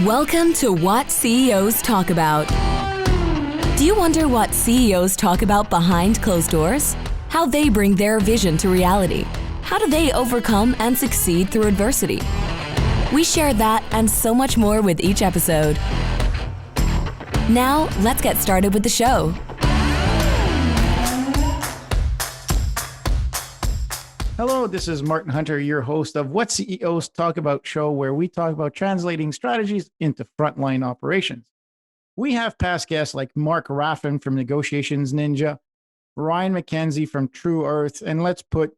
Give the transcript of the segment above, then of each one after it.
Welcome to What CEOs Talk About. Do you wonder what CEOs talk about behind closed doors? How they bring their vision to reality? How do they overcome and succeed through adversity? We share that and so much more with each episode. Now, let's get started with the show. Hello, this is Martin Hunter, your host of What CEOs Talk About show, where we talk about translating strategies into frontline operations. We have past guests like Mark Raffin from Negotiations Ninja, Ryan McKenzie from True Earth, and let's put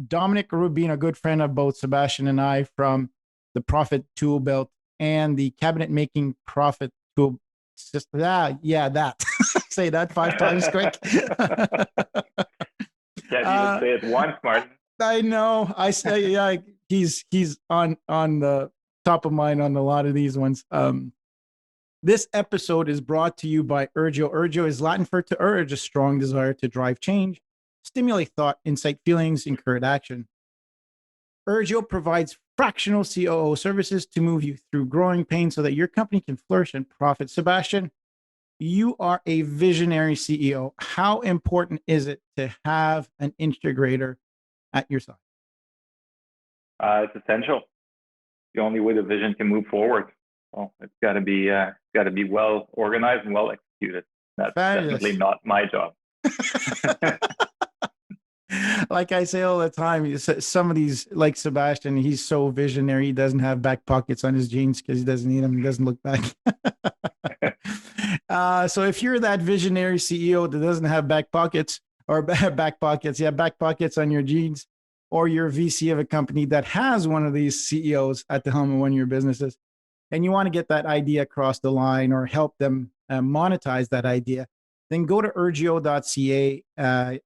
Dominic Rubin, a good friend of both Sebastien and I, from the Profit Tool Belt and the cabinet making Profit Tool. That. Say that 5 times quick. Can't even say it once, Martin. I know. I say, yeah, he's on the top of mind on a lot of these ones. This episode is brought to you by Urgio. Urgio is Latin for to urge, a strong desire to drive change, stimulate thought, incite feelings, encourage action. Urgio provides fractional COO services to move you through growing pains so that your company can flourish and profit. Sebastien, you are a visionary CEO. How important is it to have an integrator at your side? It's essential. The only way the vision can move forward. Well, it's got to be well organized and well executed. That's Fabulous. Definitely not my job. Like I say all the time, some of these, like Sebastien, he's so visionary. He doesn't have back pockets on his jeans because he doesn't need them. He doesn't look back. So if you're that visionary CEO that doesn't have back pockets back pockets on your jeans, or you're a VC of a company that has one of these CEOs at the helm of one of your businesses, and you want to get that idea across the line or help them monetize that idea, then go to urgio.ca,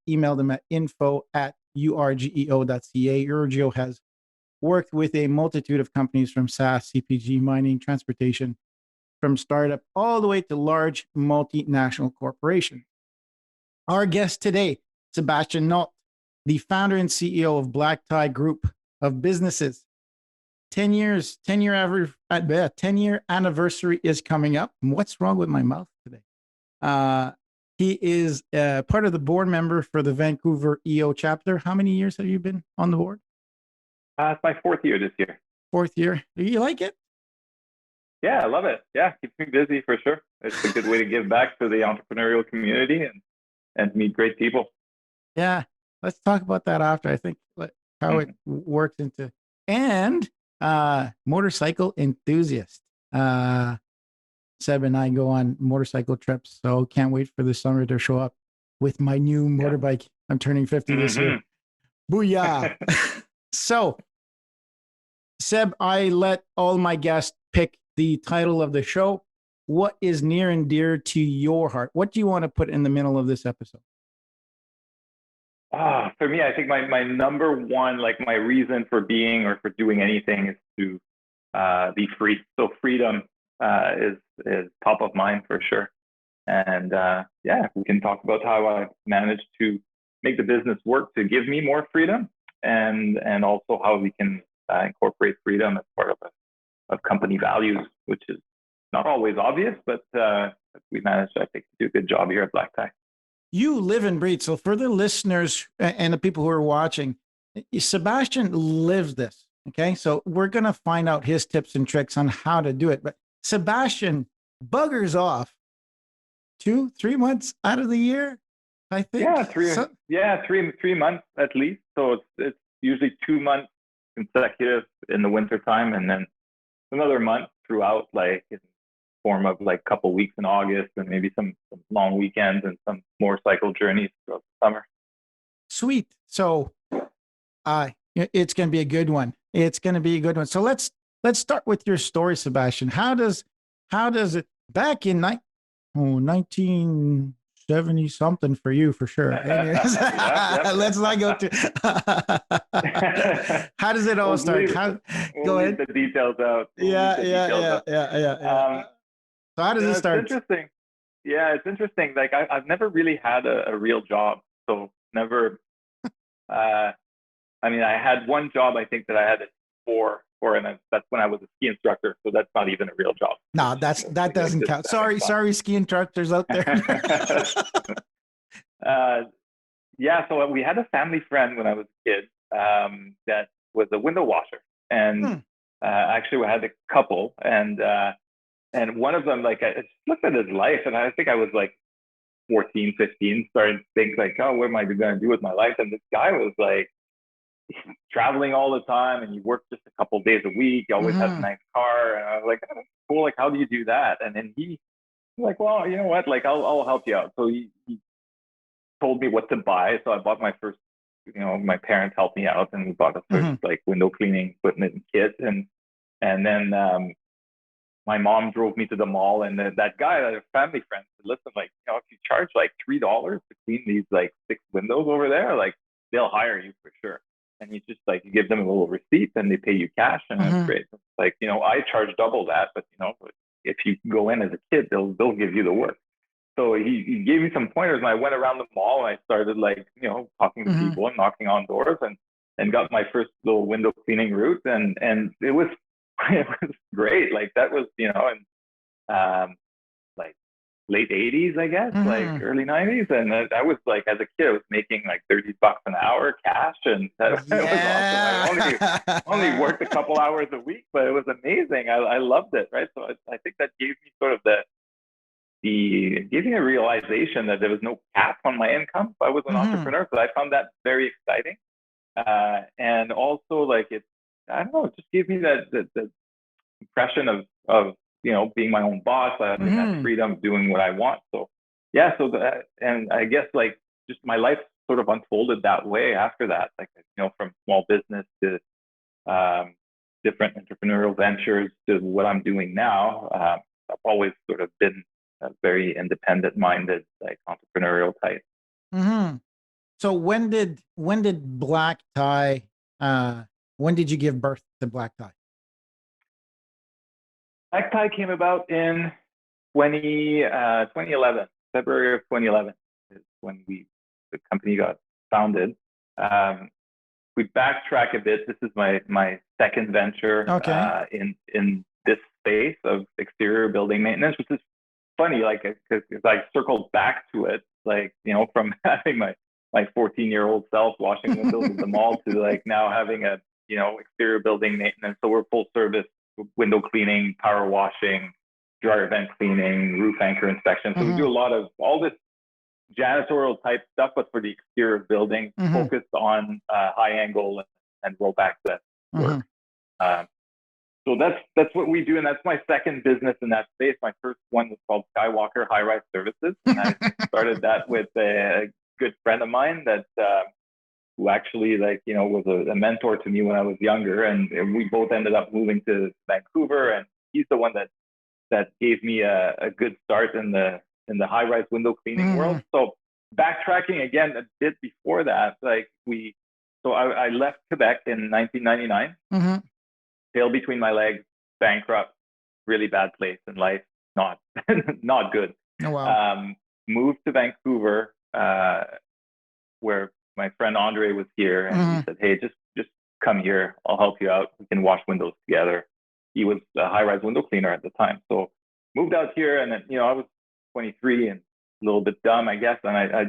email them at info@urgeo.ca. Urgio has worked with a multitude of companies from SaaS, CPG, mining, transportation, from startup all the way to large multinational corporation. Our guest today, Sebastien Nault, the founder and CEO of Black Tie Group of Businesses. 10-year anniversary is coming up. What's wrong with my mouth today? He is part of the board member for the Vancouver EO chapter. How many years have you been on the board? It's my 4th year this year. 4th year. Do you like it? Yeah, I love it. Yeah, keeps me busy for sure. It's a good way to give back to the entrepreneurial community and meet great people. Yeah, let's talk about that after. I think how it works into, and motorcycle enthusiast. Seb and I go on motorcycle trips, so can't wait for the summer to show up with my new motorbike. I'm turning 50 this year. Booyah! So, Seb, I let all my guests pick the title of the show. What is near and dear to your heart? What do you want to put in the middle of this episode? For me, I think my number one, like my reason for being or for doing anything, is to be free. So freedom is top of mind for sure. And we can talk about how I managed to make the business work to give me more freedom, and also how we can incorporate freedom as part of company values, which is not always obvious, but we managed, I think, to do a good job here at Black Tie. You live and breathe. So for the listeners and the people who are watching, Sebastien lives this. Okay. So we're going to find out his tips and tricks on how to do it. But Sebastien buggers off 2-3 months out of the year, I think. Yeah, three months at least. So it's usually 2 months consecutive in the wintertime, and then another month throughout, like in form of like a couple weeks in August, and maybe some long weekends and some motorcycle journeys throughout the summer. Sweet. So it's going to be a good one. It's going to be a good one. So let's start with your story, Sebastien. How does it back in 1970 something for you, for sure. Let's not go to how does it all start? Go ahead. The details out. Yeah. So how does it start? It's interesting. Yeah, it's interesting. Like I've never really had a real job. So never, I had one job, I think, that I had for before, and that's when I was a ski instructor. So that's not even a real job. No, that doesn't count. Sorry, ski instructors out there. Yeah, so we had a family friend when I was a kid that was a window washer, and actually we had a couple, and one of them, like, I just looked at his life, and I think I was like 14, 15, started to think like, oh, what am I going to do with my life? And this guy was like traveling all the time, and he worked just a couple days a week. He always had a nice car, and I was like, oh, that's cool. Like, how do you do that? And then he was like, well, you know what? Like, I'll help you out. So he told me what to buy. So I bought my first, my parents helped me out, and we bought the first like window cleaning equipment and kit. And then my mom drove me to the mall, and that guy, a family friend, said, listen, like, if you charge like $3 to clean these like 6 windows over there, like, they'll hire you for sure. And he's just like, you give them a little receipt and they pay you cash, and it's great. It's like, I charge double that, but if you go in as a kid, they'll give you the work. So he gave me some pointers, and I went around the mall, and I started like, talking to people and knocking on doors, and got my first little window cleaning route. And it was great. Like, that was, in like late 80s, I guess, like early 90s. And I was like, as a kid, I was making like $30 an hour cash, and that was awesome. I only worked a couple hours a week, but it was amazing. I loved it, right? So I think that gave me sort of gave me a realization that there was no cap on my income if I was an entrepreneur. So I found that very exciting. And also, like, I don't know, it just gave me the impression of being my own boss, having that freedom of doing what I want. So yeah, and I guess like just my life sort of unfolded that way after that, like, from small business to different entrepreneurial ventures to what I'm doing now. I've always sort of been a very independent-minded, like, entrepreneurial type. So when did Black Tie? When did you give birth to Black Tie? Black Tie came about in 2011, February of 2011 is when the company got founded. We backtrack a bit. This is my second venture in this space of exterior building maintenance, which is funny, like, because I circled back to it, like, from having my 14-year-old self washing windows at the mall to like now having a exterior building maintenance. So we're full service window cleaning, power washing, dryer vent cleaning, roof anchor inspection. So we do a lot of all this janitorial type stuff, but for the exterior building, focused on high angle and rollback set work. So that's what we do, and that's my second business in that space. My first one was called Skywalker High Rise Services, and I started that with a good friend of mine that who actually, like, was a mentor to me when I was younger, and we both ended up moving to Vancouver, and he's the one that gave me a good start in the high rise window cleaning world. So backtracking again a bit before that, like I left Quebec in 1999. Tail between my legs, bankrupt, really bad place in life, not good. Oh, wow. Moved to Vancouver, where my friend Andre was here, and he said, "Hey, just come here. I'll help you out. We can wash windows together." He was a high-rise window cleaner at the time, so moved out here, and then I was 23 and a little bit dumb, I guess, and I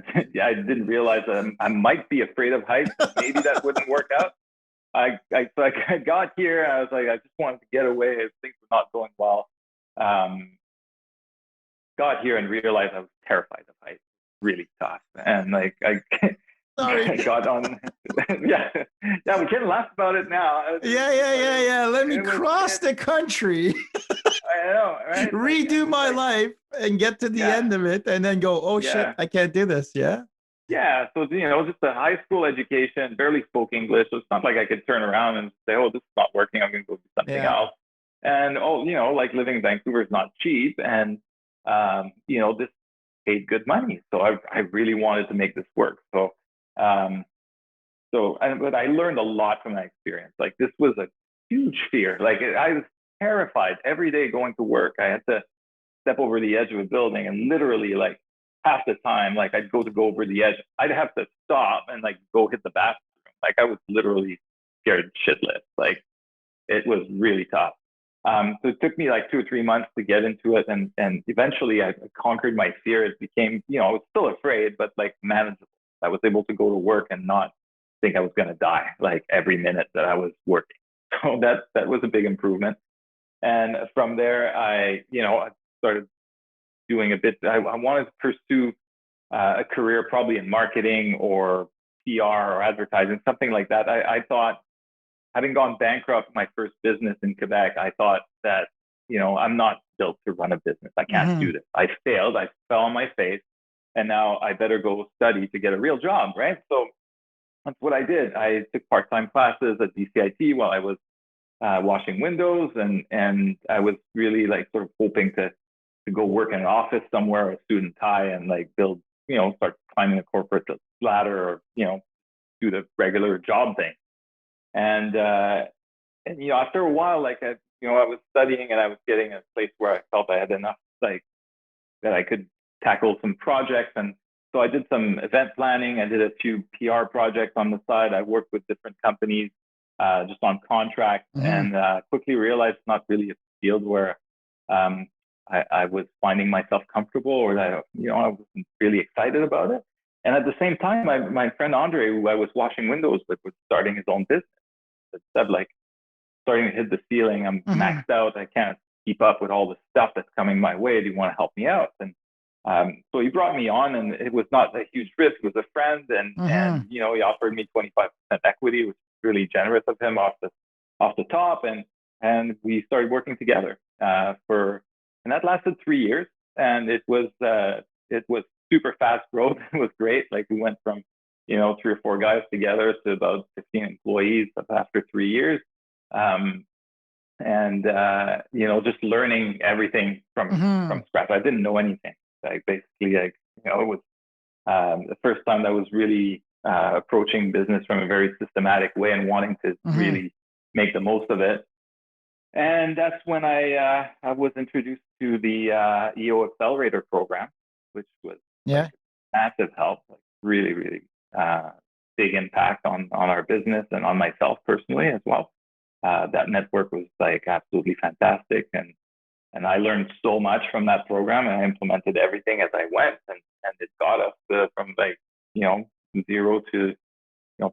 didn't realize that I might be afraid of heights. Maybe that wouldn't work out. I got here, and I was like, I just wanted to get away as things were not going well. Got here and realized I was terrified of heights. Really tough, and like I got on. yeah, we can laugh about it now. Yeah. Let me cross the country. I know, right? Redo my life and get to the end of it, and then go, oh shit, I can't do this. Yeah, so just a high school education, barely spoke English, so it's not like I could turn around and say, oh, this is not working, I'm going to go do something else. And like living in Vancouver is not cheap, and this paid good money, so I really wanted to make this work. But I learned a lot from that experience. Like, this was a huge fear. Like, I was terrified every day going to work. I had to step over the edge of a building, and literally, like, half the time, like, I'd go over the edge, I'd have to stop and like go hit the bathroom. Like, I was literally scared shitless. Like, it was really tough. So it took me like 2 or 3 months to get into it. And eventually I conquered my fear. It became, I was still afraid, but like manageable. I was able to go to work and not think I was going to die like every minute that I was working. So that was a big improvement. And from there, I started doing a bit. I wanted to pursue a career probably in marketing or PR or advertising, something like that. I thought, having gone bankrupt my first business in Quebec, I thought that, I'm not built to run a business. I can't do this. I failed. I fell on my face. And now I better go study to get a real job, right? So that's what I did. I took part-time classes at BCIT while I was washing windows. And I was really like sort of hoping to go work in an office somewhere, a suit and tie, and like build, start climbing a corporate ladder or, do the regular job thing. And after a while, like I was studying and I was getting a place where I felt I had enough, like that I could tackle some projects. And so I did some event planning. I did a few PR projects on the side. I worked with different companies just on contract, and quickly realized it's not really a field where I was finding myself comfortable, or that I wasn't really excited about it. And at the same time, my friend Andre, who I was washing windows with, was starting his own business. Instead, like starting to hit the ceiling. I'm maxed out. I can't keep up with all the stuff that's coming my way. Do you want to help me out? And so he brought me on, and it was not a huge risk. It was a friend, and he offered me 25% equity, which was really generous of him off the top. And we started working together and that lasted 3 years. And it was super fast growth. It was great. Like we went from 3 or 4 guys together to about 15 employees after 3 years. Just learning everything from scratch. I didn't know anything. Like basically, it was the first time that I was really approaching business from a very systematic way and wanting to really make the most of it. And that's when I was introduced to the EO Accelerator program, which was like massive help, like really, really big impact on our business and on myself personally as well. That network was like absolutely fantastic. And I learned so much from that program, and I implemented everything as I went. And it got us from like, 0 to,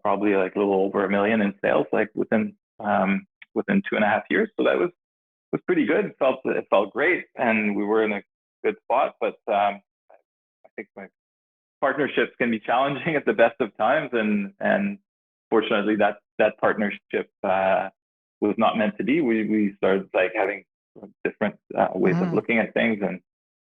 probably like a little over $1 million in sales, like within 2.5 years. So that was pretty good. It felt great, and we were in a good spot. But I think my partnerships can be challenging at the best of times, and fortunately that partnership was not meant to be. We started like having different ways of looking at things,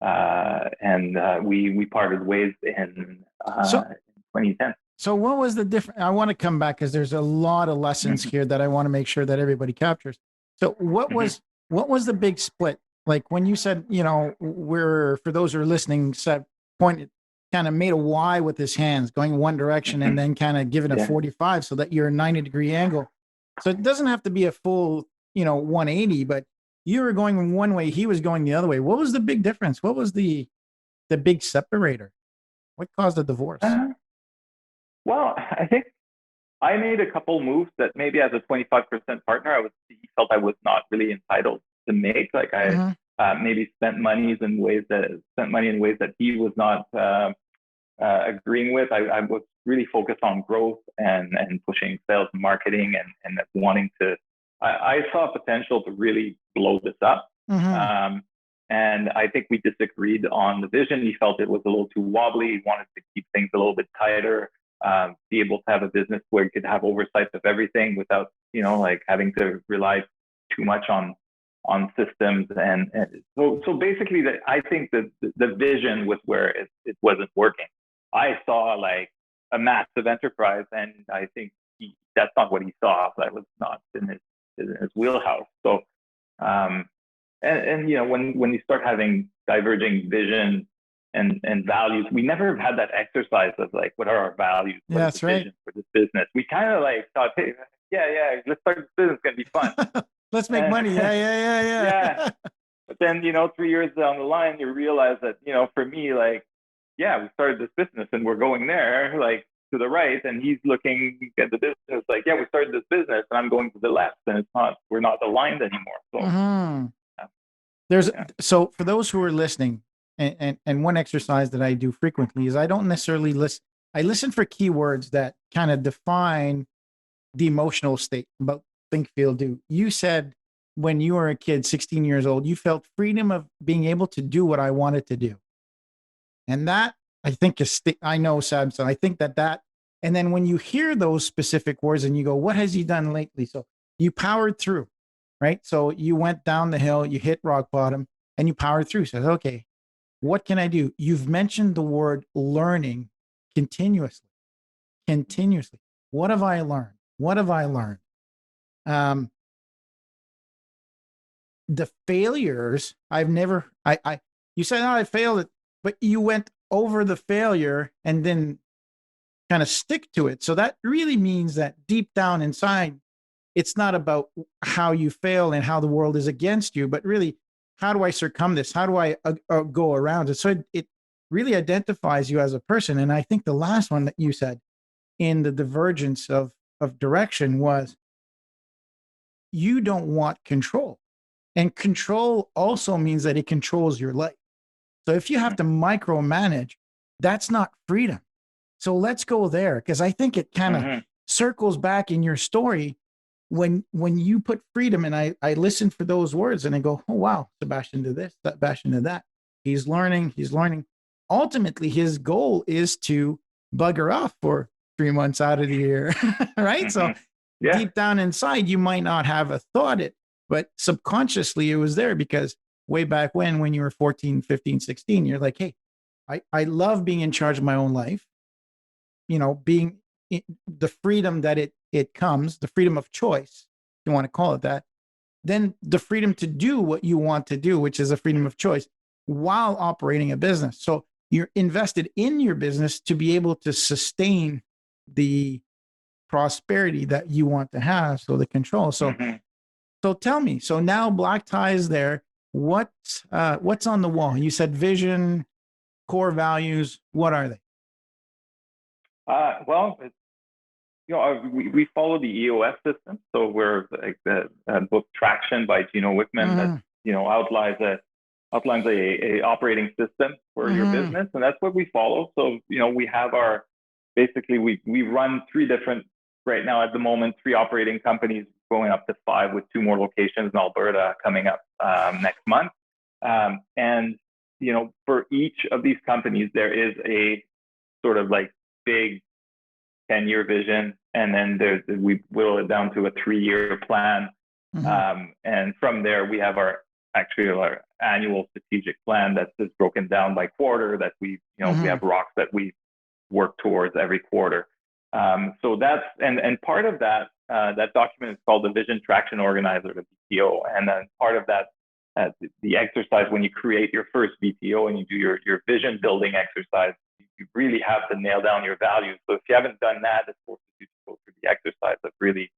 and we parted ways in 2010. So what was the difference? I want to come back because there's a lot of lessons here that I want to make sure that everybody captures. So what was the big split? Like when you said, for those who are listening, pointed, kind of made a Y with his hands going one direction and then kind of giving a 45 so that you're a 90-degree angle. So it doesn't have to be a full, 180, but you were going one way, he was going the other way. What was the big difference? What was the big separator? What caused the divorce? Well, I think I made a couple moves that maybe as a 25% partner, he felt I was not really entitled to make. Like I maybe spent money in ways that he was not agreeing with. I was really focused on growth and pushing sales and marketing and wanting to. I saw potential to really blow this up. And I think we disagreed on the vision. He felt it was a little too wobbly. He wanted to keep things a little bit tighter, be able to have a business where you could have oversight of everything without, like having to rely too much on systems. And so basically I think that the vision was where it wasn't working. I saw like a massive enterprise, and I think that's not what he saw. That was not in his wheelhouse. So, when you start having diverging vision and values, we never had that exercise of like, what are our values? Yeah, that's right. Vision for this business? We kind of like thought, hey, let's start this business. It's gonna be fun. Let's make money. Yeah. But then, 3 years down the line, you realize that, for me, like, we started this business and we're going there. Like, to the right, and he's looking at the business like, yeah, we started this business, and I'm going to the left, and we're not aligned anymore. So, So for those who are listening, and one exercise that I do frequently is I don't necessarily listen. I listen for keywords that kind of define the emotional state about think, feel, do. You said when you were a kid, 16 years old, you felt freedom of being able to do what I wanted to do. And that I think I know, Samson, I think that, and then when you hear those specific words and you go, what has he done lately? So you powered through, right? So you went down the hill, you hit rock bottom, and you powered through. So, okay, what can I do? You've mentioned the word learning continuously. What have I learned? The failures you said, oh, I failed it, but you went over the failure and then kind of stick to it. So that really means that deep down inside, it's not about how you fail and how the world is against you, but really, how do I circum this? How do I go around it? So it really identifies you as a person. And I think the last one that you said in the divergence of direction was you don't want control. And control also means that it controls your life. So if you have to micromanage, that's not freedom. So let's go there, because I think it kind of circles back in your story when you put freedom, and I listen for those words and I go, oh, wow, Sebastien did this, Sebastien did that. He's learning. Ultimately, his goal is to bugger off for 3 months out of the year, right? So deep down inside, you might not have a thought it, but subconsciously it was there because way back when you were 14, 15, 16, you're like, hey, I love being in charge of my own life, being the freedom that it comes, the freedom of choice, if you want to call it that, then the freedom to do what you want to do, which is a freedom of choice while operating a business. So you're invested in your business to be able to sustain the prosperity that you want to have. So the control. So tell me, so now Black Tie is there. What's on the wall? You said vision, core values. What are they? Well, we follow the EOS system. So we're like the book Traction by Gino Wickman that outlines a operating system for your business, and that's what we follow. So we have we run right now at the moment 3 operating companies, going up to 5 with 2 more locations in Alberta coming up next month. And for each of these companies, there is a sort of like big 10-year vision, and then we whittle it down to a 3-year plan. And from there, we have our annual strategic plan that's just broken down by quarter. That we have rocks that we work towards every quarter. So that's and part of that document is called the Vision Traction Organizer, the VTO, and then part of that. The exercise when you create your first VTO and you do your vision building exercise, you really have to nail down your values. So if you haven't done that, it's forces you to go through the exercise of really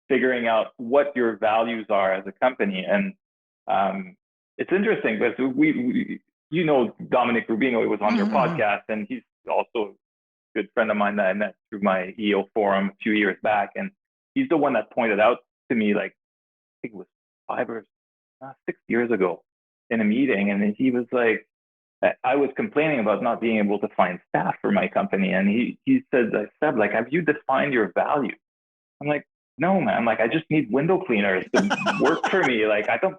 figuring out what your values are as a company. And it's interesting because Dominic Rubino was on your podcast, and he's also a good friend of mine that I met through my EO forum a few years back. And he's the one that pointed out to me, like, I think it was 5 or 6 years ago in a meeting. And then he was like, I was complaining about not being able to find staff for my company. And he said, Seb, like, have you defined your values? I'm like, no, man. Like, I just need window cleaners to work for me. Like, that's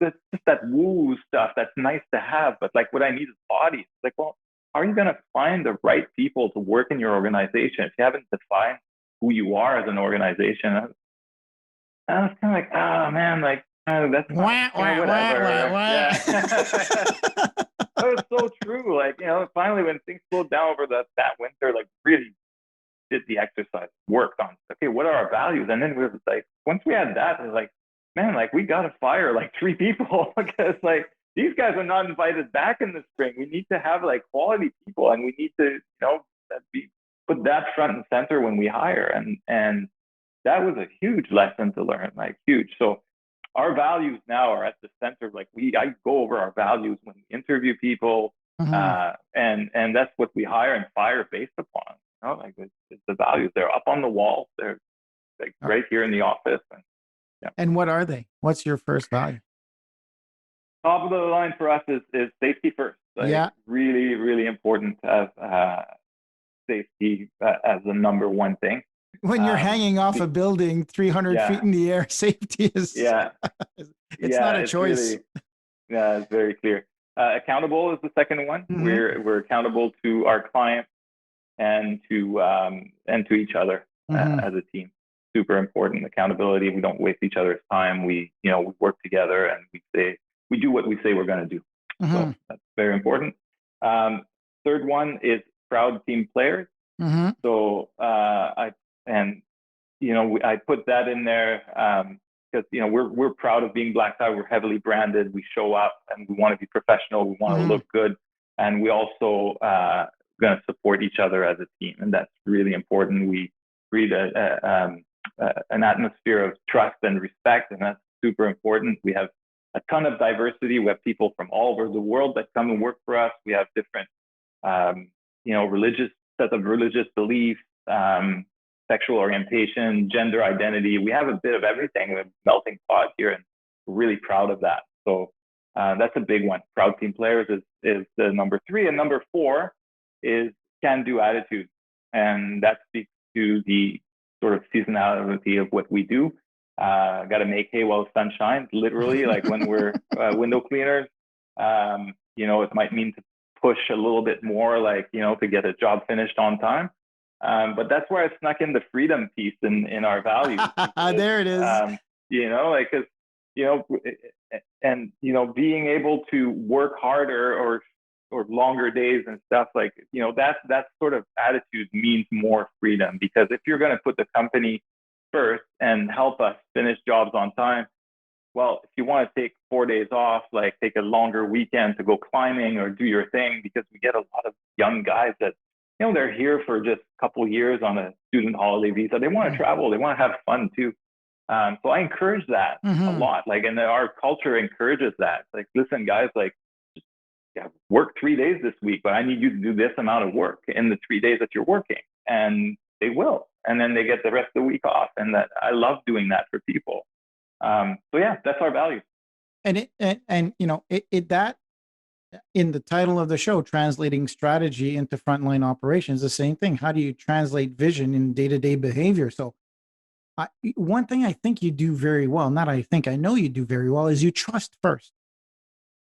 just that woo stuff. That's nice to have. But like, what I need is bodies. Like, well, how are you going to find the right people to work in your organization if you haven't defined who you are as an organization? I was kind of like, oh man, like, that's whatever. Yeah. That was so true. Like, finally when things slowed down over that winter, like really did the exercise, worked on, okay, what are our values? And then we were like, once we had that, it was like, man, like we got to fire like 3 people because like these guys are not invited back in the spring. We need to have like quality people, and we need to, put that front and center when we hire. And that was a huge lesson to learn, like huge. So our values now are at the center. Like I go over our values when we interview people, and that's what we hire and fire based upon. like it's the values. They're up on the wall. They're like right here in the office. And, yeah. And what are they? What's your first value? Top of the line for us is safety first. Like, really, really important to have safety as the number one thing. When you're hanging off a building 300 feet in the air, safety is it's not a choice. Really, it's very clear. Accountable is the second one. Mm-hmm. We're accountable to our clients and to each other as a team. Super important. Accountability. We don't waste each other's time. We work together and we do what we say we're going to do. Mm-hmm. So that's very important. Third one is proud team players. Mm-hmm. So I put that in there because we're proud of being Black Tie. We're heavily branded. We show up and we want to be professional. We want to look good, and we also going to support each other as a team, and that's really important. We create an atmosphere of trust and respect, and that's super important. We have a ton of diversity. We have people from all over the world that come and work for us. We have different, religious sets of religious beliefs, sexual orientation, gender identity. We have a bit of everything. We're a melting pot here, and we're really proud of that. So that's a big one. Proud team players is the number 3, and number 4 is can-do attitude, and that speaks to the sort of seasonality of what we do. Got to make hay while the sun shines, literally. Like when we're window cleaners, it might mean to push a little bit more, to get a job finished on time. But that's where I snuck in the freedom piece in our values. There it is. Being able to work harder or longer days and stuff, that sort of attitude means more freedom, because if you're going to put the company first and help us finish jobs on time, well, if you want to take 4 days off, take a longer weekend to go climbing or do your thing, because we get a lot of young guys that, they're here for just a couple years on a student holiday visa. They want to travel. They want to have fun too. So I encourage that a lot. And our culture encourages that. Listen, guys, work 3 days this week, but I need you to do this amount of work in the 3 days that you're working. And they will. And then they get the rest of the week off. And I love doing that for people. That's our value. And that in the title of the show, translating strategy into frontline operations, the same thing. How do you translate vision in day-to-day behavior? So one thing I think you do very well, I know you do very well, is you trust first.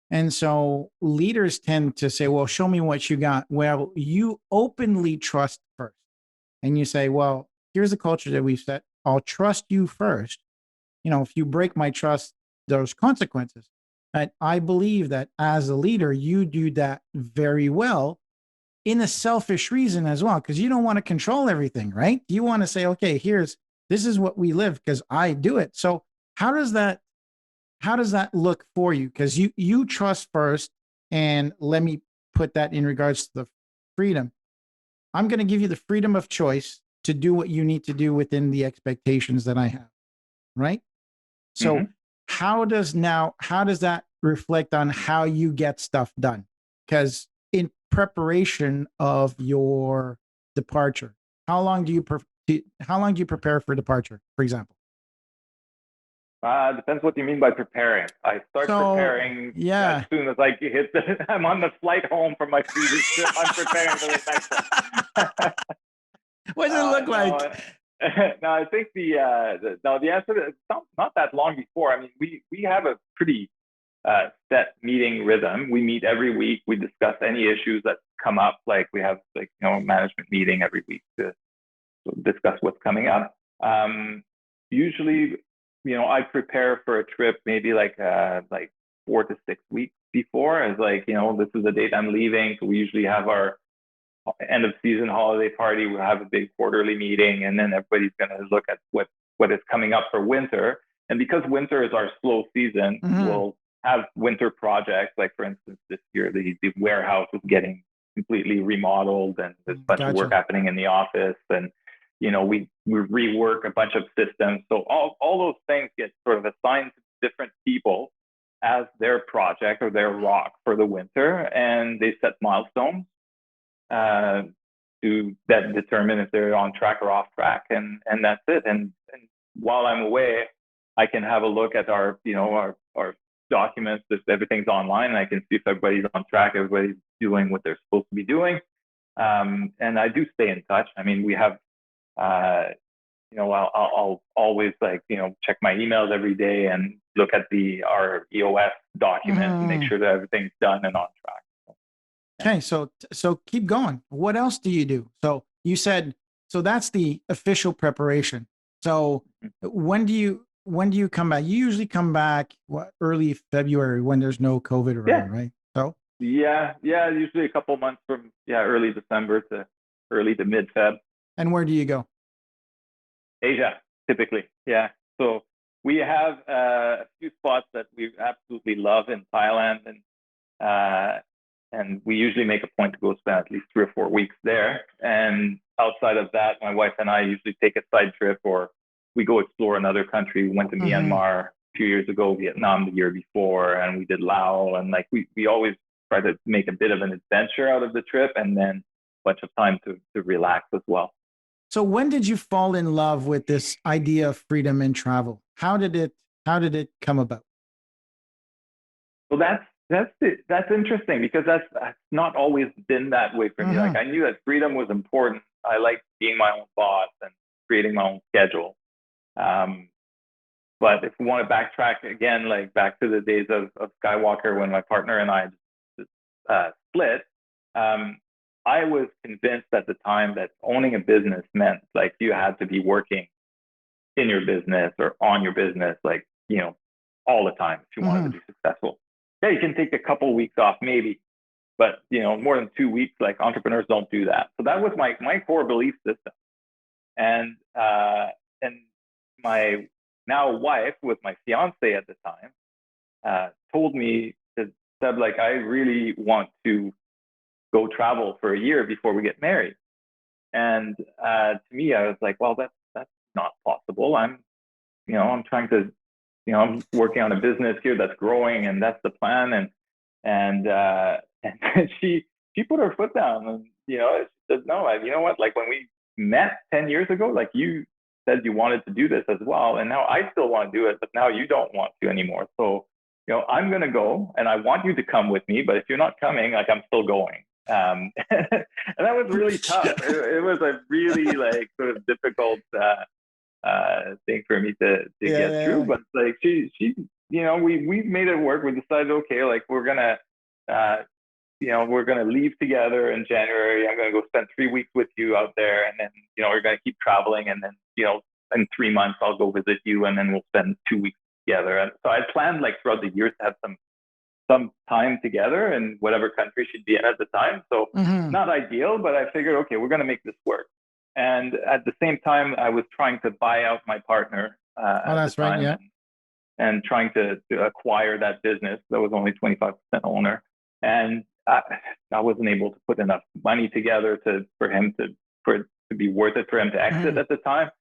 And so leaders tend to say, well, show me what you got. Well, you openly trust first. And you say, well, here's the culture that we've set. I'll trust you first. If you break my trust, there's consequences. And I believe that as a leader, you do that very well in a selfish reason as well, because you don't want to control everything, right? You want to say, okay, this is what we live because I do it. So how does that look for you? Because you trust first, and let me put that in regards to the freedom. I'm going to give you the freedom of choice to do what you need to do within the expectations that I have, right? So how does that reflect on how you get stuff done? Because in preparation of your departure, how long do you prepare for departure, for example? Depends what you mean by preparing. I start preparing as soon as I hit I'm on the flight home from my previous trip. I'm preparing for the next one. What does it look like? No, I think the answer is not that long before. I mean, we have a pretty set meeting rhythm. We meet every week. We discuss any issues that come up. We have a management meeting every week to discuss what's coming up. Usually, I prepare for a trip maybe 4 to 6 weeks before, as this is the date I'm leaving. So we usually have our end of season holiday party. We'll have a big quarterly meeting, and then everybody's going to look at what is coming up for winter. And because winter is our slow season, we'll have winter projects. For instance, this year the warehouse is getting completely remodeled, and there's a bunch of work happening in the office, and we rework a bunch of systems. So all those things get sort of assigned to different people as their project or their rock for the winter, and they set milestones. that determine if they're on track or off track, and that's it. And while I'm away, I can have a look at our documents. If everything's online, and I can see if everybody's on track, everybody's doing what they're supposed to be doing. And I do stay in touch. I mean, we have, I'll always check my emails every day and look at our EOS documents and make sure that everything's done and on track. Okay, so keep going. What else do you do? So you said, so that's the official preparation. So when do you come back? You usually come back early February when there's no COVID around, right? So yeah, usually a couple months from early December to early to mid Feb. And where do you go? Asia, typically. Yeah. So we have a few spots that we absolutely love in Thailand, and we usually make a point to go spend at least 3 or 4 weeks there. And outside of that, my wife and I usually take a side trip, or we go explore another country. We went to Myanmar a few years ago, Vietnam the year before, and we did Laos. And we always try to make a bit of an adventure out of the trip, and then a bunch of time to relax as well. So when did you fall in love with this idea of freedom in travel? How did it come about? Well, that's interesting, because that's not always been that way for me. Like, I knew that freedom was important. I liked being my own boss and creating my own schedule. But if we want to backtrack again, like back to the days of Skywalker, when my partner and I split, I was convinced at the time that owning a business meant like you had to be working in your business or on your business, like, all the time if you wanted to be successful. Yeah, you can take a couple weeks off maybe, but more than 2 weeks, like, entrepreneurs don't do that. So that was my core belief system. And my now wife, with my fiance at the time, told me, Seb, like, I really want to go travel for a year before we get married. And to me, I was like, well, that's not possible. I'm trying to, I'm working on a business here that's growing, and that's the plan. And she put her foot down, and she said, no, you know what? Like, when we met 10 years ago, like, you said you wanted to do this as well, and now I still want to do it, but now you don't want to anymore. So I'm gonna go, and I want you to come with me. But if you're not coming, like, I'm still going. And that was really tough. It was a really sort of difficult thing for me to get through. But like, she we made it work. We decided, okay, like, we're gonna leave together in January. I'm gonna go spend 3 weeks with you out there, and then we're gonna keep traveling, and then in 3 months I'll go visit you, and then we'll spend 2 weeks together. And so I planned, like, throughout the years to have some time together in whatever country she'd be in at the time. So not ideal, but I figured, okay, we're going to make this work. And at the same time, I was trying to buy out my partner that's right, yeah. And trying to acquire that business that was only 25% owner. And I wasn't able to put enough money together for it to be worth it for him to exit at the time.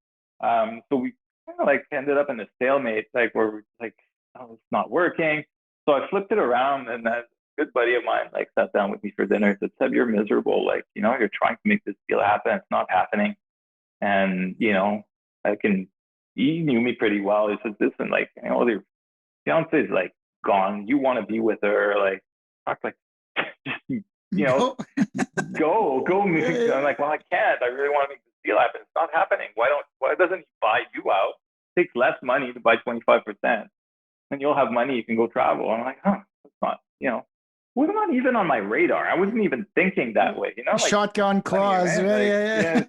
So we kind of ended up in a stalemate, where we're like, oh, it's not working. So I flipped it around, and that good buddy of mine sat down with me for dinner and said, Seb, you're miserable. You're trying to make this deal happen. It's not happening. And, he knew me pretty well. He said, listen, your fiance is gone. You want to be with her. Go move. I'm like, well, I can't. I really want to make this deal happen. It's not happening. Why doesn't he buy you out? It takes less money to buy 25%. And you'll have money, you can go travel. I'm like, it's not, was not even on my radar. I wasn't even thinking that way, shotgun clause. Money, right?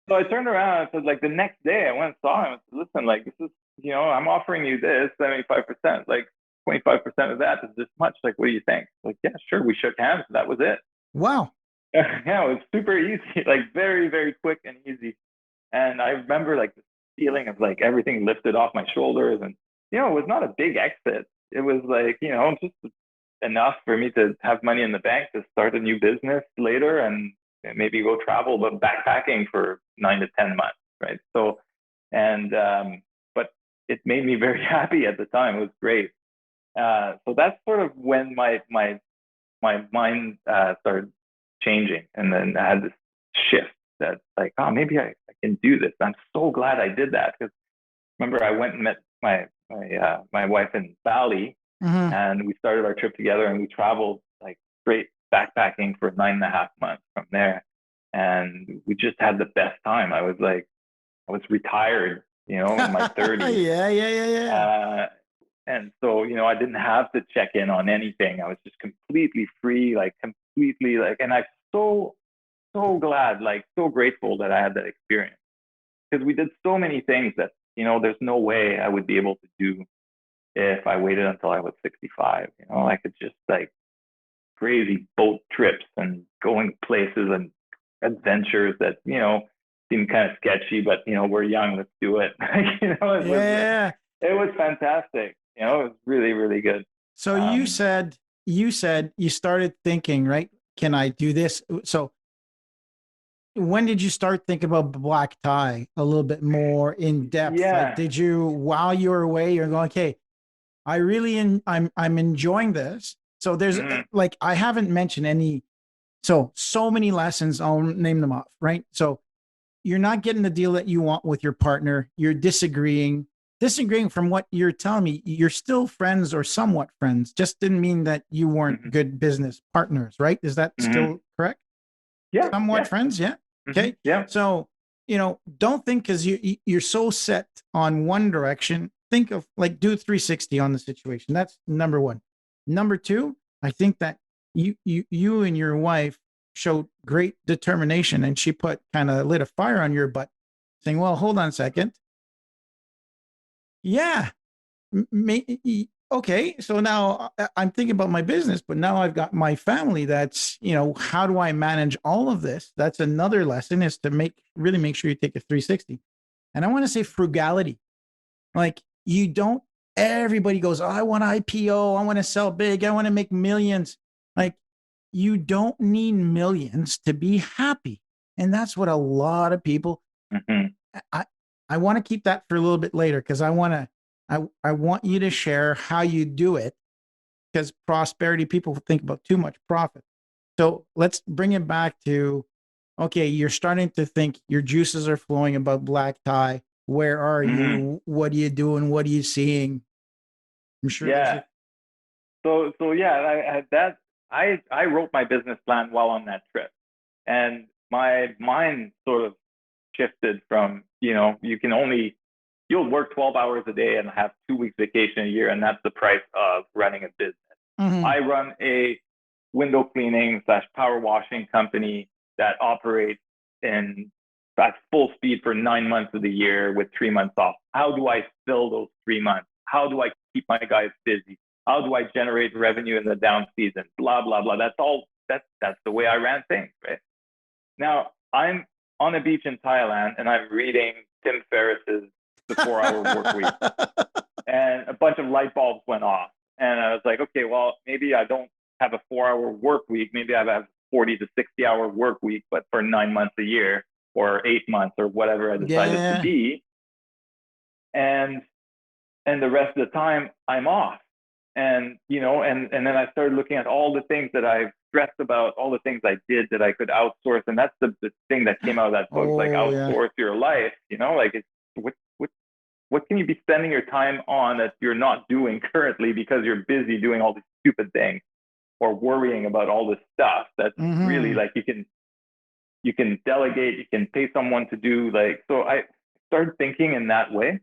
So I turned around and said, the next day I went and saw him and said, listen, this is, I'm offering you this 75%, 25% of that is this much. What do you think? Yeah, sure. We shook hands. That was it. Wow. Yeah, it was super easy, very, very quick and easy. And I remember the feeling of everything lifted off my shoulders, and it was not a big exit. It was just enough for me to have money in the bank to start a new business later and maybe go travel, but backpacking for 9 to 10 months, right? So, but it made me very happy at the time. It was great. So that's sort of when my mind started changing, and then I had this shift that like, oh, maybe I can do this. I'm so glad I did that, because remember I went and met my wife in Bali, and we started our trip together, and we traveled like straight backpacking for 9.5 months from there, and we just had the best time. I was retired, in my 30s. Yeah. And so, I didn't have to check in on anything. I was just completely free, and I'm so, so glad, so grateful that I had that experience, because we did so many things that, there's no way I would be able to do if I waited until I was 65. I could just crazy boat trips and going places and adventures that, seem kind of sketchy, but we're young, let's do it. It was fantastic. It was really, really good. So you said you started thinking, right? Can I do this? So when did you start thinking about black tie a little bit more in depth? Yeah. Did you, while you were away, you're going, okay, I'm enjoying this. So there's I haven't mentioned any, so many lessons. I'll name them off, right? So you're not getting the deal that you want with your partner. You're disagreeing from what you're telling me. You're still friends or somewhat friends. Just didn't mean that you weren't good business partners, right? Is that still correct? Yeah. Somewhat friends. Yeah. Okay. Yeah. So, don't think because you're so set on one direction. Think of do 360 on the situation. That's number one. Number two, I think that you and your wife showed great determination, and she lit a fire on your butt, saying, well, hold on a second. Yeah. Okay. So now I'm thinking about my business, but now I've got my family. That's, how do I manage all of this? That's another lesson, is to really make sure you take a 360. And I want to say frugality. Everybody goes, oh, I want IPO. I want to sell big. I want to make millions. You don't need millions to be happy. And that's what a lot of people, I want to keep that for a little bit later, because I want you to share how you do it, because prosperity, people think about too much profit. So let's bring it back to, okay, you're starting to think, your juices are flowing about black tie. Where are you? What are you doing? What are you seeing? I'm sure. Yeah. So yeah, I wrote my business plan while on that trip, and my mind sort of shifted from, you'll work 12 hours a day and have 2 weeks vacation a year, and that's the price of running a business. I run a window cleaning / power washing company that operates at full speed for 9 months of the year with 3 months off. How do I fill those 3 months? How do I keep my guys busy? How do I generate revenue in the down season? Blah, blah, blah. That's the way I ran things, right? Now I'm on a beach in Thailand, and I'm reading Tim Ferriss's The 4-Hour Work Week, and a bunch of light bulbs went off. And I was like, okay, well, maybe I don't have a 4-hour work week. Maybe I have 40 to 60-hour work week, but for 9 months a year or 8 months or whatever I decided to be. And the rest of the time I'm off. And, and then I started looking at all the things that I've stressed about, all the things I did that I could outsource. And that's the thing that came out of that book, outsource your life, what can you be spending your time on that you're not doing currently because you're busy doing all these stupid things or worrying about all this stuff that's really you can delegate, you can pay someone to do so I started thinking in that way.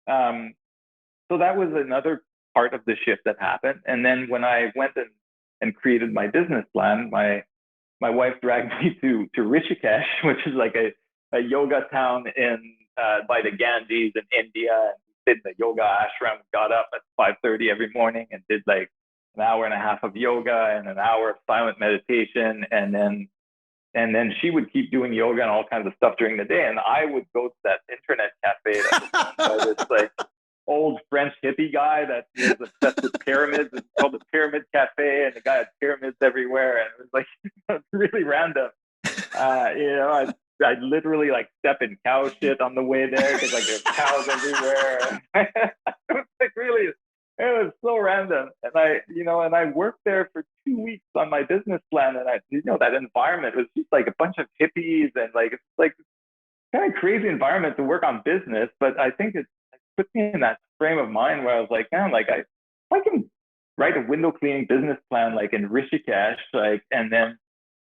So that was another part of the shift that happened. And then when I went and created my business plan, my wife dragged me to Rishikesh, which is a yoga town in by the Ganges in India. And we did the yoga ashram, got up at 5:30 every morning and did an hour and a half of yoga and an hour of silent meditation. And then she would keep doing yoga and all kinds of stuff during the day. And I would go to that internet cafe that was owned by this old French hippie guy that is obsessed with pyramids. It's called the Pyramid Cafe, and the guy had pyramids everywhere. And it was really random. I literally step in cow shit on the way there because there's cows everywhere. It was really, it was so random. And I worked there for 2 weeks on my business plan. And that environment was just like a bunch of hippies and like, it's like kind of crazy environment to work on business. But I think it put me in that frame of mind where I was like, man, like if I can write a window cleaning business plan, like in Rishikesh, like, and then,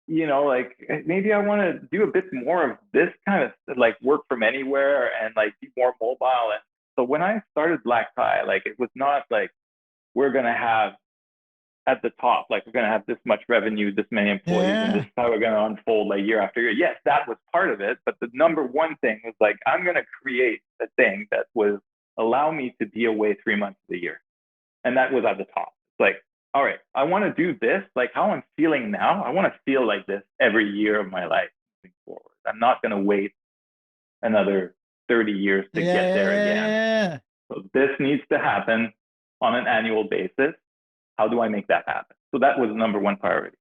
like maybe I want to do a bit more of this kind of like work from anywhere and like be more mobile. And so when I started Black Tie, like it was not like we're going to have at the top, like we're going to have this much revenue, this many employees, and this is how we're going to unfold like year after year. Yes, that was part of it. But the number one thing was like, I'm going to create a thing that was allow me to be away 3 months of the year. And that was at the top. It's like, all right, I want to do this, like how I'm feeling now. I want to feel like this every year of my life moving forward. I'm not going to wait another 30 years to get there again. So this needs to happen on an annual basis. How do I make that happen? So that was number one priority.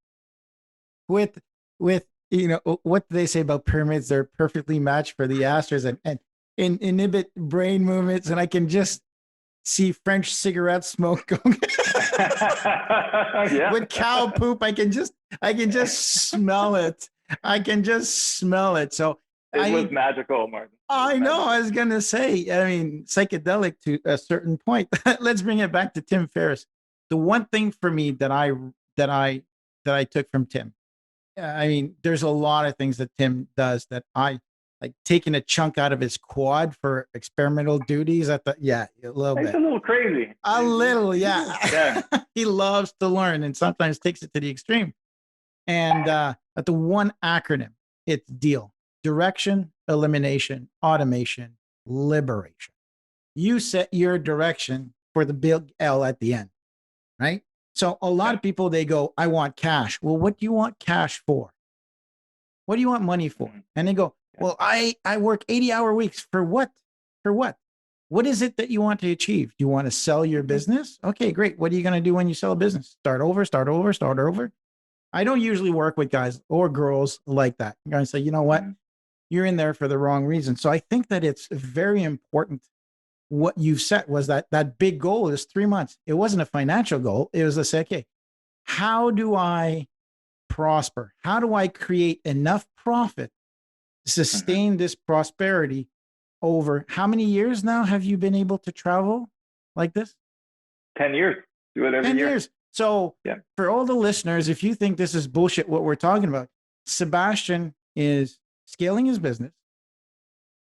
With what do they say about pyramids? They're perfectly matched for the asters and inhibit brain movements. And I can just see French cigarette smoke going with cow poop. I can just smell it. I can just smell it. So it was magical, Martin. I know. I was gonna say. I mean, psychedelic to a certain point. Let's bring it back to Tim Ferriss. The one thing for me that I took from Tim. I mean, there's a lot of things that Tim does that I like, taking a chunk out of his quad for experimental duties. I thought, a little bit. It's a little crazy. A little, yeah. He loves to learn and sometimes takes it to the extreme. And at the one acronym, it's DEAL: direction, elimination, automation, liberation. You set your direction for the big L at the end, right? So a lot of people, they go, I want cash. Well, what do you want cash for? What do you want money for? And they go, well, I work 80-hour weeks for what? For what? What is it that you want to achieve? Do you want to sell your business? Okay, great. What are you going to do when you sell a business? Start over. I don't usually work with guys or girls like that. I'm going to say, you know what? You're in there for the wrong reason. So I think that it's very important. What you've set was that big goal is 3 months. It wasn't a financial goal. It was to say, okay, how do I prosper? How do I create enough profit to sustain this prosperity over how many years now have you been able to travel like this? 10 years. Do it every 10 year. years. So for all the listeners, if you think this is bullshit, what we're talking about, Sebastien is scaling his business.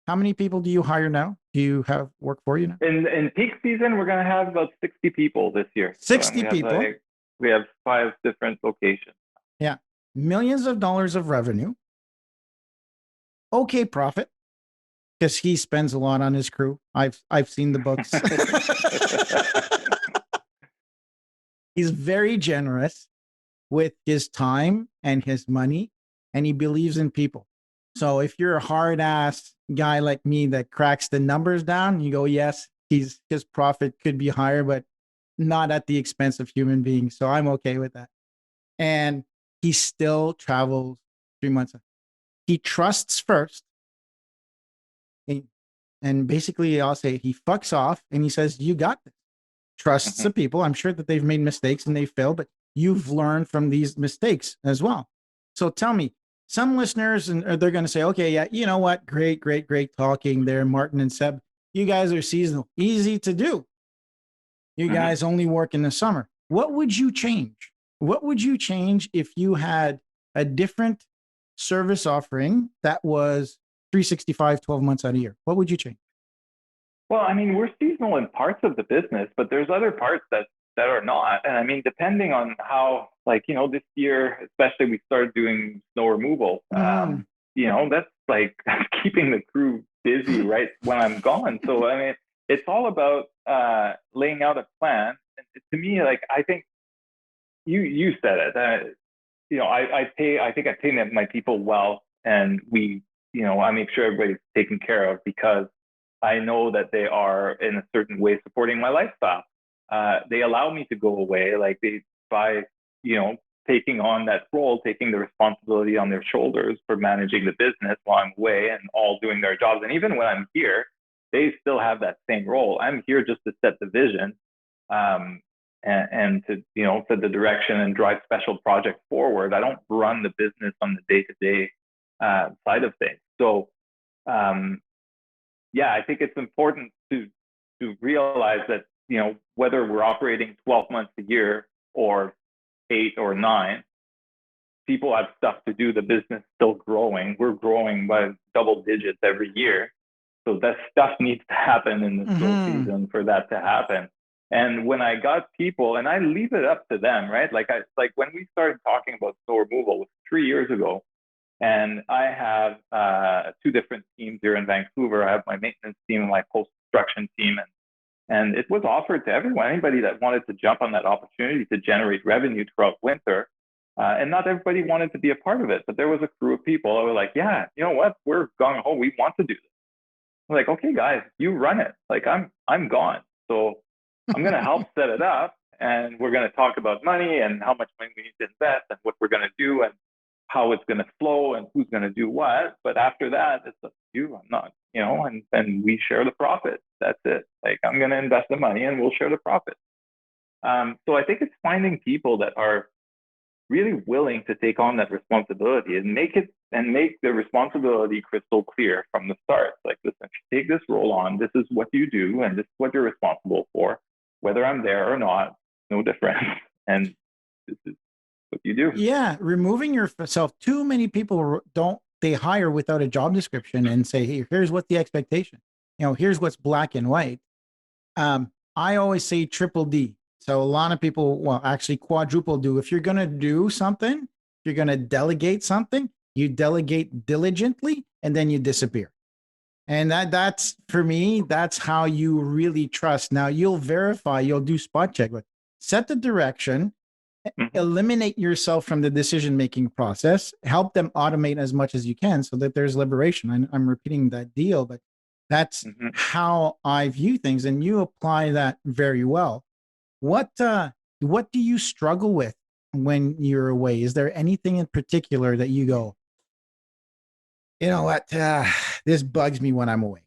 How many people do you hire now? Do you have work for you now? In peak season, we're going to have about 60 people this year. 60 people. We have 5 different locations. Yeah. Millions of dollars of revenue. Okay, profit. Because he spends a lot on his crew. I've seen the books. He's very generous with his time and his money, and he believes in people. So if you're a hard ass guy like me that cracks the numbers down, you go, yes, his profit could be higher, but not at the expense of human beings. So I'm okay with that. And he still travels 3 months. He trusts first. And basically, I'll say he fucks off and he says, you got this. Trusts the people. I'm sure that they've made mistakes and they failed, but you've learned from these mistakes as well. So tell me, some listeners, and they're going to say, okay, yeah, you know what? Great talking there, Martin and Seb. You guys are seasonal. Easy to do. You guys only work in the summer. What would you change? What would you change if you had a different service offering that was 365, 12 months out of a year? What would you change? Well, I mean, we're seasonal in parts of the business, but there's other parts that are not. And I mean, depending on how, like, this year, especially, we started doing snow removal. That's like keeping the crew busy right when I'm gone. So, I mean, it's all about laying out a plan. And to me, like, I think you said it. I think I pay my people well, and I make sure everybody's taken care of because I know that they are in a certain way supporting my lifestyle. They allow me to go away, like by taking on that role, taking the responsibility on their shoulders for managing the business while I'm away and all doing their jobs. And even when I'm here, they still have that same role. I'm here just to set the vision. and to, set the direction and drive special projects forward. I don't run the business on the day-to-day side of things. So, I think it's important to realize that, whether we're operating 12 months a year or 8 or 9, people have stuff to do. The business is still growing. We're growing by double digits every year. So that stuff needs to happen in the slow season for that to happen. And when I got people, and I leave it up to them, right? Like when we started talking about snow removal, it was 3 years ago. And I have 2 different teams here in Vancouver. I have my maintenance team and my post-construction team. And it was offered to everyone, anybody that wanted to jump on that opportunity to generate revenue throughout winter. And not everybody wanted to be a part of it, but there was a crew of people that were like, yeah, you know what? We're gung ho. We want to do this. I'm like, okay, guys, you run it. Like I'm gone. So I'm going to help set it up. And we're going to talk about money and how much money we need to invest and what we're going to do and how it's going to flow and who's going to do what. But after that, it's up to you. I'm not, and we share the profit. That's it. Like I'm going to invest the money and we'll share the profit. So I think it's finding people that are really willing to take on that responsibility and make the responsibility crystal clear from the start. Like, listen, take this role on. This is what you do, and this is what you're responsible for. Whether I'm there or not, no difference. And this is what you do. Yeah, removing yourself. Too many people they hire without a job description and say, hey, here's what the expectation. Here's what's black and white. I always say triple D. So a lot of people, well, actually quadruple do. If you're going to do something, if you're going to delegate something, you delegate diligently and then you disappear. And that's for me, that's how you really trust. Now you'll verify, you'll do spot check, but set the direction, eliminate yourself from the decision-making process, help them automate as much as you can so that there's liberation. I'm repeating that deal, but that's how I view things. And you apply that very well. What do you struggle with when you're away? Is there anything in particular that you go, you know what, this bugs me when I'm away?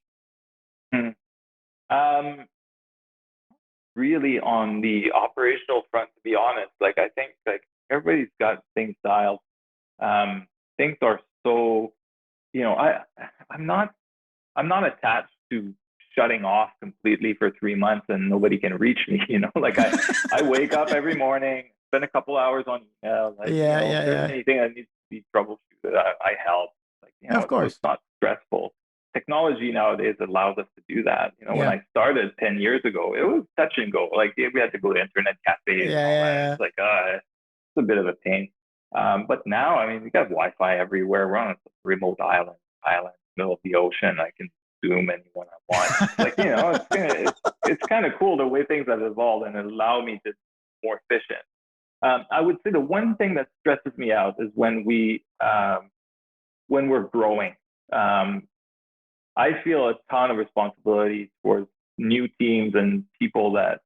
Really on the operational front, to be honest, like I think like everybody's got things dialed. Things are so, I'm not attached to shutting off completely for 3 months and nobody can reach me, like I wake up every morning, spend a couple hours on email, like, if there's anything that needs to be troubleshooted, I help. Like, of course, it's not stressful. Technology nowadays allows us to do that. When I started 10 years ago, it was touch and go. Like we had to go to internet cafes. It's like, it's a bit of a pain. But now, we got Wi-Fi everywhere. We're on a remote island, middle of the ocean. I can Zoom anyone I want. Like, it's kind of cool the way things have evolved and allow me to be more efficient. I would say the one thing that stresses me out is when we're growing. I feel a ton of responsibility towards new teams and people that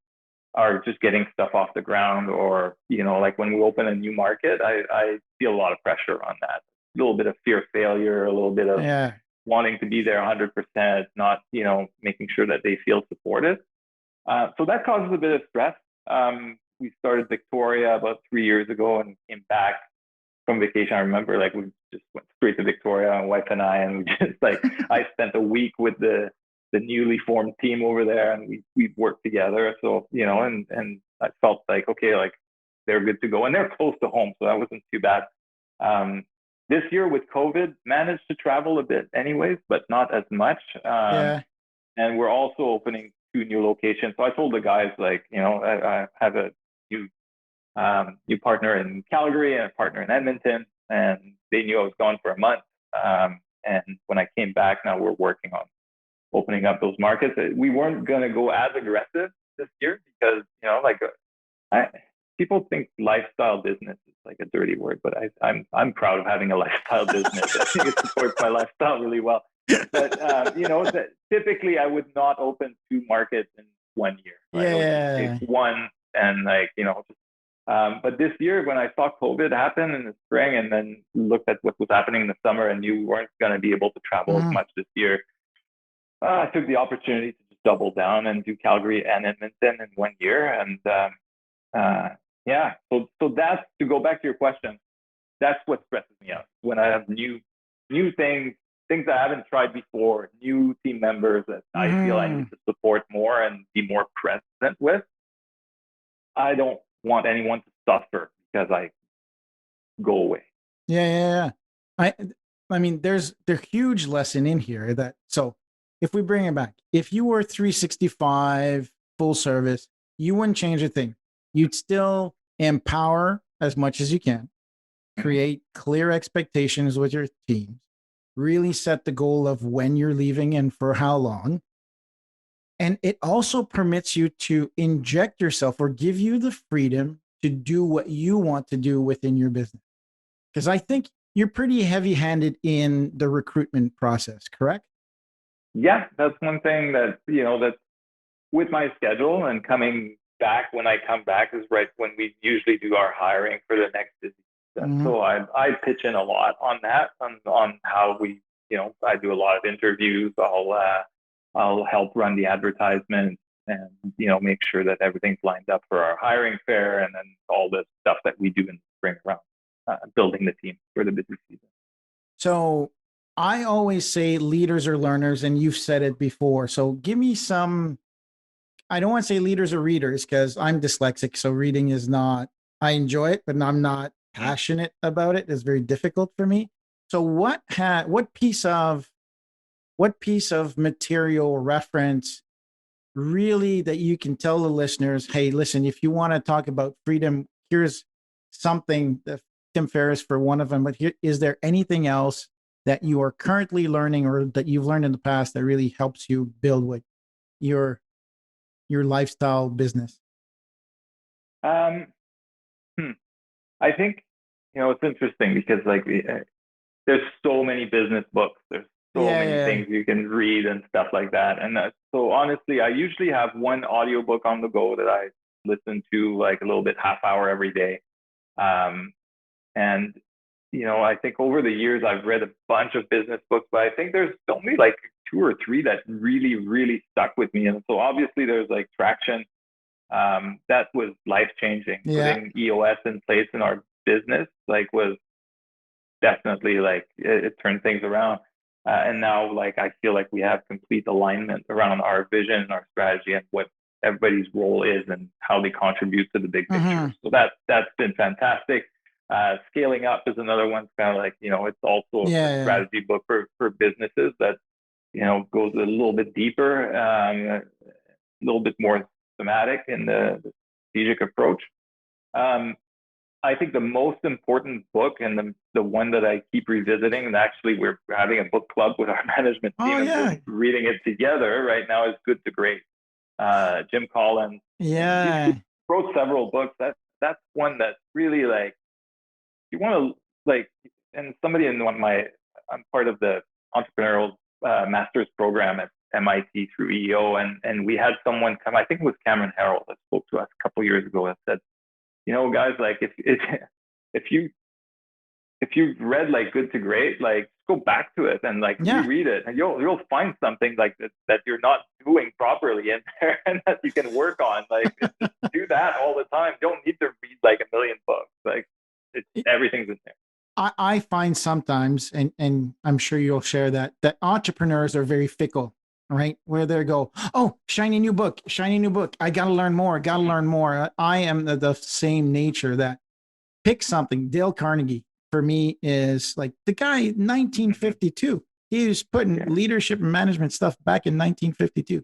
are just getting stuff off the ground, or, like when we open a new market, I feel a lot of pressure on that. A little bit of fear of failure, a little bit of wanting to be there 100%, not, making sure that they feel supported. So that causes a bit of stress. We started Victoria about 3 years ago and came back from vacation. I remember we just went straight to Victoria, my wife and we just I spent a week with the newly formed team over there and we worked together. So, and I felt like, okay, like they're good to go and they're close to home. So that wasn't too bad. This year with COVID, managed to travel a bit anyways, but not as much. And we're also opening 2 new locations. So I told the guys, I have a new partner in Calgary and a partner in Edmonton, and they knew I was gone for a month. And when I came back, now we're working on opening up those markets. We weren't going to go as aggressive this year because, people think lifestyle business is like a dirty word, but I'm proud of having a lifestyle business. I think it supports my lifestyle really well. But, typically I would not open 2 markets in 1 year. I would take one and but this year when I saw COVID happen in the spring and then looked at what was happening in the summer and knew we weren't going to be able to travel as much this year, I took the opportunity to just double down and do Calgary and Edmonton in 1 year. And yeah. So that's, to go back to your question, that's what stresses me out when I have new things I haven't tried before, new team members that I feel I need to support more and be more present with. I don't want anyone to suffer because I go away. Yeah. I mean, there's huge lesson in here that, so if we bring it back, if you were 365 full service, you wouldn't change a thing. You'd still empower as much as you can, create clear expectations with your teams, really set the goal of when you're leaving and for how long. And it also permits you to inject yourself or give you the freedom to do what you want to do within your business. Because I think you're pretty heavy handed in the recruitment process, correct? Yeah, that's one thing that, that's with my schedule, and coming back, when I come back is right when we usually do our hiring for the next busy season. So I pitch in a lot on that, on how we, I do a lot of interviews. I'll help run the advertisements and, make sure that everything's lined up for our hiring fair, and then all the stuff that we do in the spring around building the team for the busy season. So I always say leaders are learners, and you've said it before. So give me some, I don't want to say leaders are readers because I'm dyslexic. So reading is not, I enjoy it, but I'm not passionate about it. It's very difficult for me. So what piece of material reference really that you can tell the listeners, hey, listen, if you want to talk about freedom, here's something that Tim Ferriss for one of them, but here, is there anything else that you are currently learning or that you've learned in the past that really helps you build what your lifestyle business? I think, it's interesting because there's so many business books. There's so many things you can read and stuff like that. And so honestly, I usually have one audiobook on the go that I listen to like a little bit, half hour every day. And, I think over the years, I've read a bunch of business books, but I think there's only like 2 or 3 that really, really stuck with me. And so obviously there's like Traction. That was life-changing. Putting EOS in place in our business, was definitely it turned things around. And now I feel like we have complete alignment around our vision and our strategy and what everybody's role is and how they contribute to the big picture. So that's been fantastic. Scaling Up is another one. Kind of it's also a strategy book for businesses that, goes a little bit deeper, a little bit more thematic in the strategic approach. I think the most important book, and the one that I keep revisiting, and actually we're having a book club with our management team and we're reading it together right now, is Good to Great. Jim Collins. He wrote several books. That's one that really you want to and somebody in I'm part of the entrepreneurial master's program at MIT through EO, and we had someone come, I think it was Cameron Harrell, that spoke to us a couple of years ago and said, guys, if you've read Good to Great, go back to it and reread it, and you'll find something that you're not doing properly in there and that you can work on. Do that all the time. You don't need to read a million books. Everything's in there. I find sometimes, and I'm sure you'll share that entrepreneurs are very fickle, right? Where they go, oh, shiny new book. I got to learn more. I am the same nature that pick something. Dale Carnegie for me is the guy 1952. He was putting leadership and management stuff back in 1952.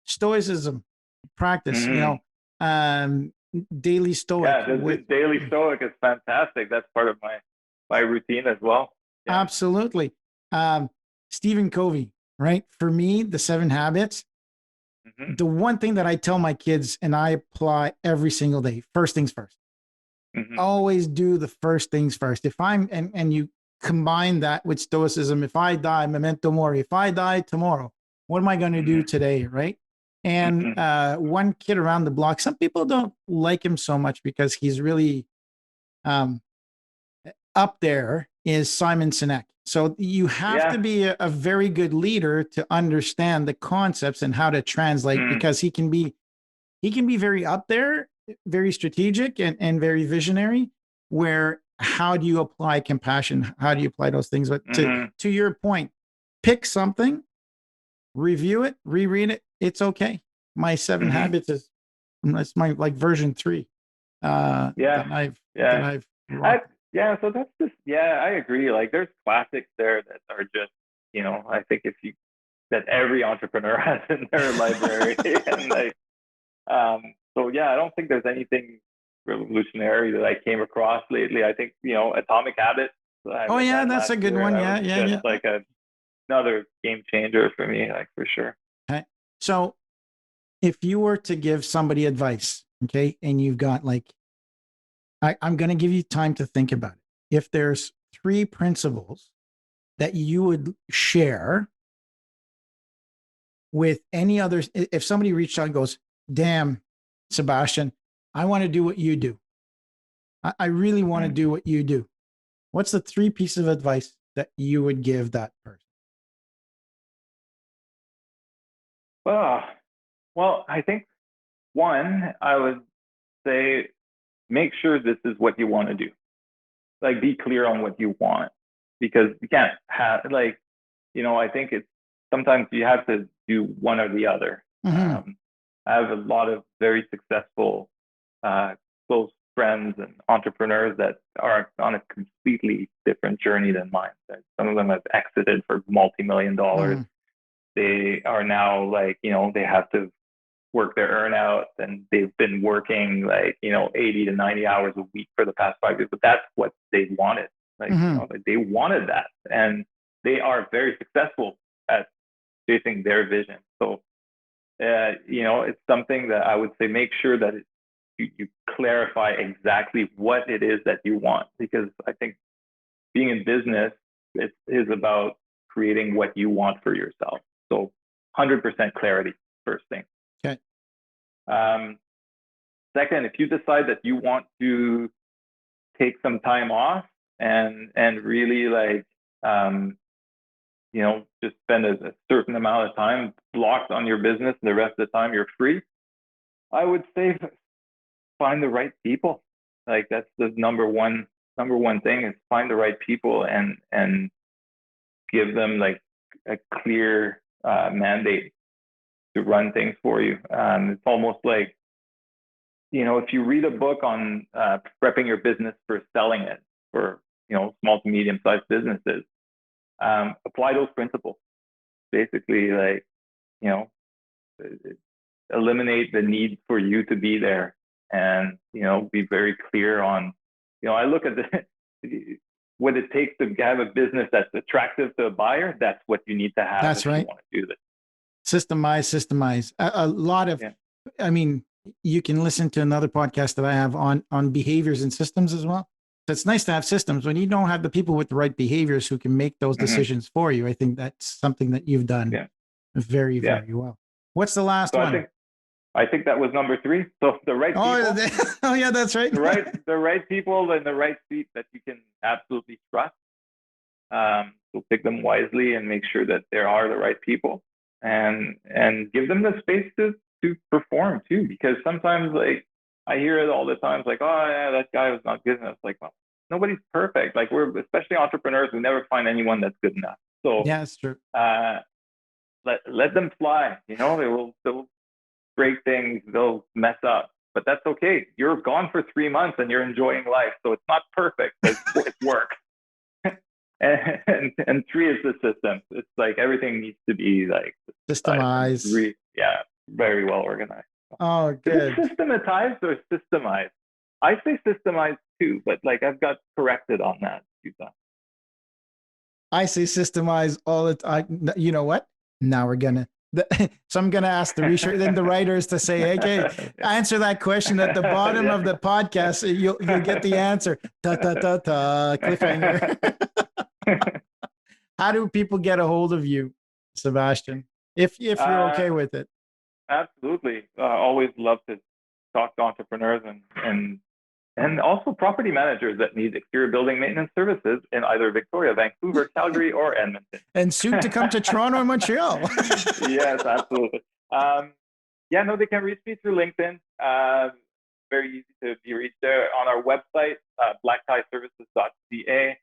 Stoicism practice, Daily Stoic. Yeah, Daily Stoic is fantastic. That's part of my routine as well. Yeah. Absolutely. Stephen Covey, right? For me, the 7 Habits, the one thing that I tell my kids and I apply every single day, first things first. Always do the first things first. If I'm, and you combine that with stoicism, if I die, memento mori, if I die tomorrow, what am I going to do today, right? And one kid around the block, some people don't like him so much because he's really up there, is Simon Sinek. So you have to be a very good leader to understand the concepts and how to translate, because he can be very up there very strategic and very visionary, where how do you apply compassion? How do you apply those things? But to your point, pick something, review it, reread it. It's okay. My 7 habits that's my like version 3. That I've so that's just, I agree. Like there's classics there that are just, I think that every entrepreneur has in their library. And like, so I don't think there's anything revolutionary that I came across lately. I think, Atomic Habits. That's a good one. Yeah. Like another game changer for me, like for sure. Okay. So if you were to give somebody advice, okay, and you've got like, I'm going to give you time to think about it. If there's 3 principles that you would share with any others, if somebody reached out and goes, damn, Sebastien, I want to do what you do. I really want to do what you do. What's the 3 pieces of advice that you would give that person? Well, I think one, I would say, make sure this is what you want to do. Like, be clear on what you want, because you can't have I think it's sometimes you have to do one or the other. I have a lot of very successful, close friends and entrepreneurs that are on a completely different journey than mine. Some of them have exited for multi-million dollars. They are now they have to work their earnout, and they've been working 80 to 90 hours a week for the past 5 years, but that's what they wanted. They wanted that, and they are very successful at chasing their vision. So, it's something that I would say, make sure that you clarify exactly what it is that you want, because I think being in business, it is about creating what you want for yourself. So 100% clarity, first thing. Okay. Second, if you decide that you want to take some time off and really just spend a certain amount of time blocked on your business, and the rest of the time you're free, I would say find the right people. Like, that's the number one thing, is find the right people and give them like a clear mandate to run things for you. It's almost like, if you read a book on prepping your business for selling it for, small to medium sized businesses, apply those principles. Basically, eliminate the need for you to be there, and, be very clear on, I look at what it takes to have a business that's attractive to a buyer. That's what you need to have. That's right. You want to do this. Systemize. A lot of, I mean, you can listen to another podcast that I have on behaviors and systems as well. So it's nice to have systems when you don't have the people with the right behaviors who can make those decisions for you. I think that's something that you've done very, very well. What's the last one? I think that was number 3. So the right people. Oh yeah, that's right. the right people in the right seat that you can absolutely trust. So pick them wisely and make sure that there are the right people, and give them the space to perform too. Because sometimes, I hear it all the time. It's like, oh yeah, that guy was not good enough. Like, well, nobody's perfect. Like, we're, especially entrepreneurs, we never find anyone that's good enough. So yeah, that's true. Let them fly. They'll break things, they'll mess up, but that's okay. You're gone for 3 months and you're enjoying life, so it's not perfect, but it's work. and 3 is the system. It's like everything needs to be systemized. Very well organized. Oh, good. Is it systematized or systemized? I say systemized too, but I've got corrected on that a few times. I say systemize all the time. You know what? Now we're gonna. So I'm gonna ask the research and the writers to say, okay, answer that question at the bottom of the podcast. You'll get the answer. Cliffhanger. How do people get a hold of you, Sebastien? If you're okay with it. Absolutely. Always love to talk to entrepreneurs and also property managers that need exterior building maintenance services in either Victoria, Vancouver, Calgary, or Edmonton. And soon to come to Toronto and Montreal. Yes, absolutely. They can reach me through LinkedIn. very easy to be reached there. On our website, blacktieservices.ca,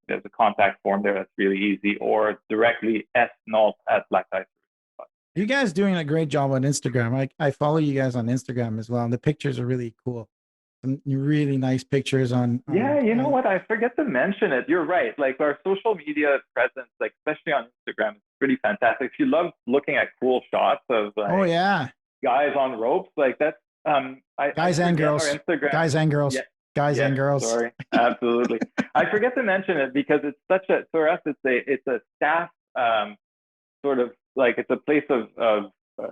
there's a contact form there that's really easy, or directly snault@blacktieservices. You guys doing a great job on Instagram. I follow you guys on Instagram as well, and the pictures are really cool. Some really nice pictures on Yeah, you know what? I forget to mention it. You're right. Like our social media presence, like especially on Instagram, is pretty fantastic. If you love looking at cool shots of like, oh yeah, guys on ropes, like that's guys and girls, guys and girls, yeah. guys and girls. Sorry, absolutely. I forget to mention it because it's such a, for us, it's a staff sort of like, it's a place of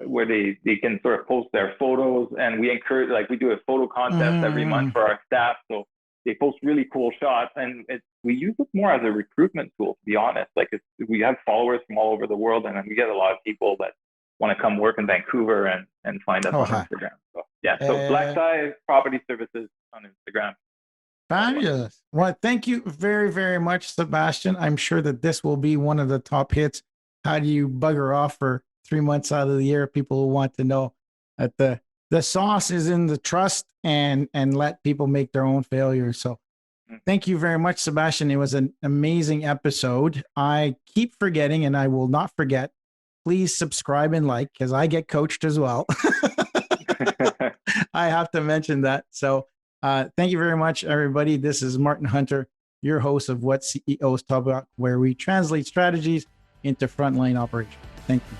where they can sort of post their photos, and we encourage, like we do a photo contest every month for our staff. So they post really cool shots, and we use it more as a recruitment tool, to be honest. Like we have followers from all over the world, and we get a lot of people that want to come work in Vancouver and find us on Instagram. So yeah, so Black Tie Property Services on Instagram. Fabulous. Well, thank you very, very much, Sebastien. I'm sure that this will be one of the top hits. How do you bugger off for 3 months out of the year? People will want to know that the sauce is in the trust and let people make their own failures. So thank you very much, Sebastien. It was an amazing episode. I keep forgetting, and I will not forget. Please subscribe and like, because I get coached as well. I have to mention that. So thank you very much, everybody. This is Martin Hunter, your host of What CEOs Talk About, where we translate strategies into frontline operations. Thank you.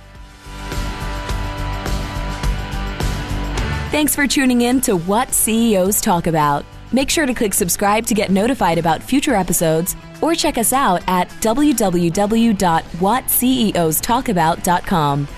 Thanks for tuning in to What CEOs Talk About. Make sure to click subscribe to get notified about future episodes, or check us out at www.whatceostalkabout.com.